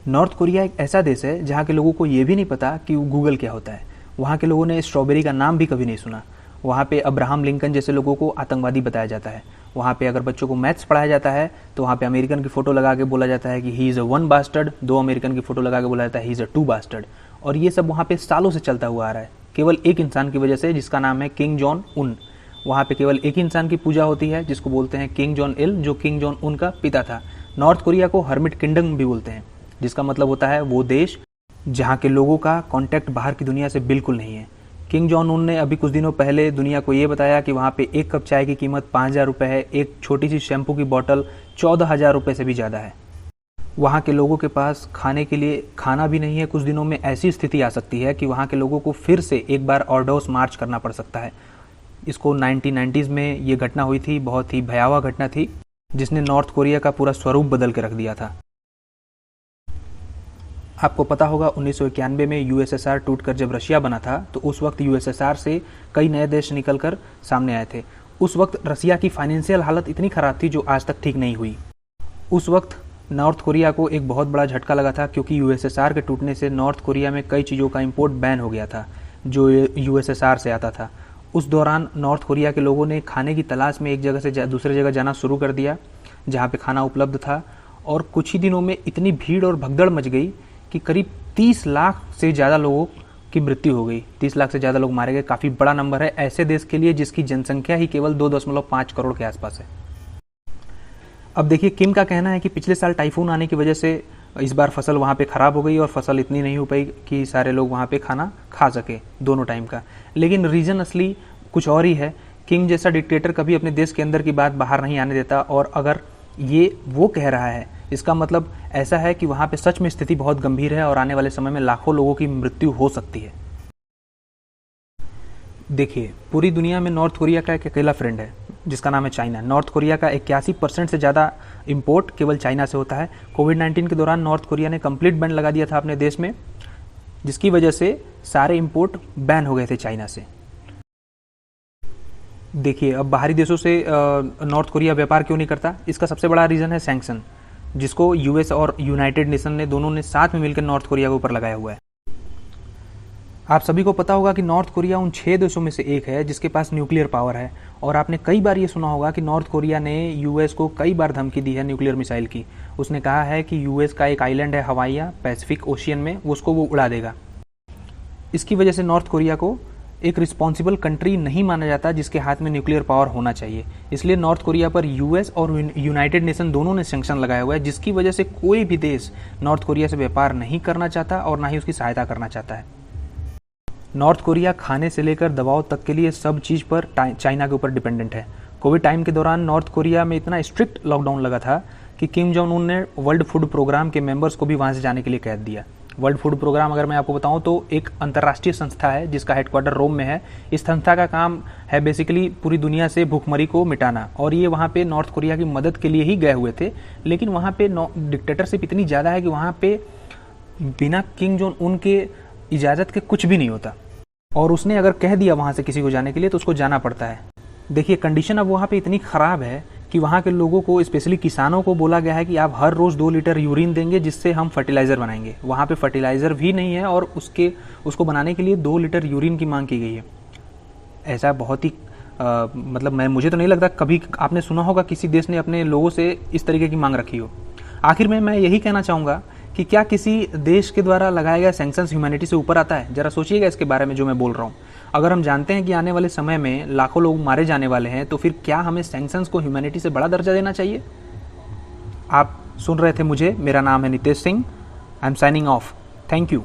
North Korea एक ऐसा देश है जहाँ के लोगों को ये भी नहीं पता कि गूगल क्या होता है। वहाँ के लोगों ने स्ट्रॉबेरी का नाम भी कभी नहीं सुना। वहाँ पे अब्राहम लिंकन जैसे लोगों को आतंकवादी बताया जाता है। वहाँ पे अगर बच्चों को मैथ्स पढ़ाया जाता है तो वहाँ पे अमेरिकन की फ़ोटो लगा के बोला जाता है कि he is a one bastard, दो अमेरिकन की फ़ोटो लगा के बोला जाता है he is a two bastard. और ये सब वहाँ पे सालों से चलता हुआ आ रहा है, केवल एक इंसान की वजह से जिसका नाम है किंग जॉन उन। वहाँ पे केवल एक ही इंसान की पूजा होती है जिसको बोलते हैं किंग जॉन इल, जो किंग जॉन उन का पिता था। नॉर्थ कोरिया को हर्मिट किंगडम भी बोलते हैं, जिसका मतलब होता है वो देश जहाँ के लोगों का कांटेक्ट बाहर की दुनिया से बिल्कुल नहीं है। किंग जॉन उन ने अभी कुछ दिनों पहले दुनिया को ये बताया कि वहाँ पे एक कप चाय की कीमत 5,000 रुपये है, एक छोटी सी शैम्पू की बोतल 14,000 रुपये से भी ज़्यादा है। वहाँ के लोगों के पास खाने के लिए खाना भी नहीं है। कुछ दिनों में ऐसी स्थिति आ सकती है कि वहाँ के लोगों को फिर से एक बार ऑर्डोस मार्च करना पड़ सकता है। इसको 1990s में ये घटना हुई थी, बहुत ही भयावह घटना थी जिसने नॉर्थ कोरिया का पूरा स्वरूप बदल के रख दिया था। आपको पता होगा 1991 में यूएसएसआर टूटकर जब रशिया बना था तो उस वक्त यूएसएसआर से कई नए देश निकलकर सामने आए थे। उस वक्त रशिया की फाइनेंशियल हालत इतनी ख़राब थी जो आज तक ठीक नहीं हुई। उस वक्त नॉर्थ कोरिया को एक बहुत बड़ा झटका लगा था, क्योंकि यूएसएसआर के टूटने से नॉर्थ कोरिया में कई चीज़ों का इंपोर्ट बैन हो गया था जो यूएसएसआर से आता था। उस दौरान नॉर्थ कोरिया के लोगों ने खाने की तलाश में एक जगह से दूसरे जगह जाना शुरू कर दिया जहाँ पे खाना उपलब्ध था, और कुछ ही दिनों में इतनी भीड़ और भगदड़ मच गई कि करीब 30 लाख से ज़्यादा लोगों की मृत्यु हो गई। 30 लाख से ज़्यादा लोग मारे गए। काफ़ी बड़ा नंबर है ऐसे देश के लिए जिसकी जनसंख्या ही केवल 2.5 करोड़ के आसपास है। अब देखिए, किम का कहना है कि पिछले साल टाइफून आने की वजह से इस बार फसल वहाँ पे ख़राब हो गई और फसल इतनी नहीं हो पाई कि सारे लोग वहाँ पे खाना खा सके दोनों टाइम का। लेकिन रीज़न असली कुछ और ही है। किंग जैसा डिक्टेटर कभी अपने देश के अंदर की बात बाहर नहीं आने देता, और अगर ये वो कह रहा है इसका मतलब ऐसा है कि वहाँ पे सच में स्थिति बहुत गंभीर है और आने वाले समय में लाखों लोगों की मृत्यु हो सकती है। देखिए, पूरी दुनिया में नॉर्थ कोरिया का एक अकेला फ्रेंड है जिसका नाम है चाइना। नॉर्थ कोरिया का 81% से ज़्यादा इंपोर्ट केवल चाइना से होता है। कोविड-19 के दौरान नॉर्थ कोरिया ने कंप्लीट बैन लगा दिया था अपने देश में, जिसकी वजह से सारे इंपोर्ट बैन हो गए थे चाइना से। देखिए, अब बाहरी देशों से नॉर्थ कोरिया व्यापार क्यों नहीं करता, इसका सबसे बड़ा रीज़न है सैंक्शन, जिसको यूएस और यूनाइटेड नेशन ने दोनों ने साथ में मिलकर नॉर्थ कोरिया के ऊपर लगाया हुआ है। आप सभी को पता होगा कि नॉर्थ कोरिया उन 6 देशों में से एक है जिसके पास न्यूक्लियर पावर है, और आपने कई बार ये सुना होगा कि नॉर्थ कोरिया ने यूएस को कई बार धमकी दी है न्यूक्लियर मिसाइल की। उसने कहा है कि यूएस का एक आइलैंड है हवाईया पैसिफिक ओशियन में, उसको वो उड़ा देगा। इसकी वजह से नॉर्थ कोरिया को एक रिस्पॉन्सिबल कंट्री नहीं माना जाता जिसके हाथ में न्यूक्लियर पावर होना चाहिए। इसलिए नॉर्थ कोरिया पर यूएस और यूनाइटेड नेशन दोनों ने सैंक्शन लगाया हुआ है, जिसकी वजह से कोई भी देश नॉर्थ कोरिया से व्यापार नहीं करना चाहता और ना ही उसकी सहायता करना चाहता है। नॉर्थ कोरिया खाने से लेकर दवाओं तक के लिए सब चीज़ पर चाइना के ऊपर डिपेंडेंट है। कोविड टाइम के दौरान नॉर्थ कोरिया में इतना स्ट्रिक्ट लॉकडाउन लगा था कि किम जोंग उन ने वर्ल्ड फूड प्रोग्राम के मेंबर्स को भी वहाँ से जाने के लिए कह दिया। वर्ल्ड फूड प्रोग्राम अगर मैं आपको बताऊं तो एक अंतर्राष्ट्रीय संस्था है जिसका हेडक्वार्टर रोम में है। इस संस्था का काम है बेसिकली पूरी दुनिया से भूखमरी को मिटाना, और ये वहाँ पे नॉर्थ कोरिया की मदद के लिए ही गए हुए थे। लेकिन वहाँ पे डिक्टेटरशिप इतनी ज़्यादा है कि वहाँ पे बिना किंग जोंग उन के इजाज़त के कुछ भी नहीं होता, और उसने अगर कह दिया वहाँ से किसी को जाने के लिए तो उसको जाना पड़ता है। देखिए, कंडीशन अब वहाँ पे इतनी ख़राब है कि वहाँ के लोगों को, स्पेशली किसानों को बोला गया है कि आप हर रोज़ 2 लीटर यूरिन देंगे जिससे हम फर्टिलाइज़र बनाएंगे। वहाँ पे फर्टिलाइज़र भी नहीं है और उसको बनाने के लिए 2 लीटर यूरिन की मांग की गई है। ऐसा बहुत ही मतलब मुझे तो नहीं लगता कभी आपने सुना होगा किसी देश ने अपने लोगों से इस तरीके की मांग रखी हो। आखिर में मैं यही कहना चाहूँगा कि क्या किसी देश के द्वारा लगाया गया सैंक्शंस ह्यूमैनिटी से ऊपर आता है? ज़रा सोचिएगा इसके बारे में जो मैं बोल रहा हूँ। अगर हम जानते हैं कि आने वाले समय में लाखों लोग मारे जाने वाले हैं, तो फिर क्या हमें सैंक्शंस को ह्यूमैनिटी से बड़ा दर्जा देना चाहिए? आप सुन रहे थे मुझे, मेरा नाम है Nitesh Singh. I am signing off. Thank you.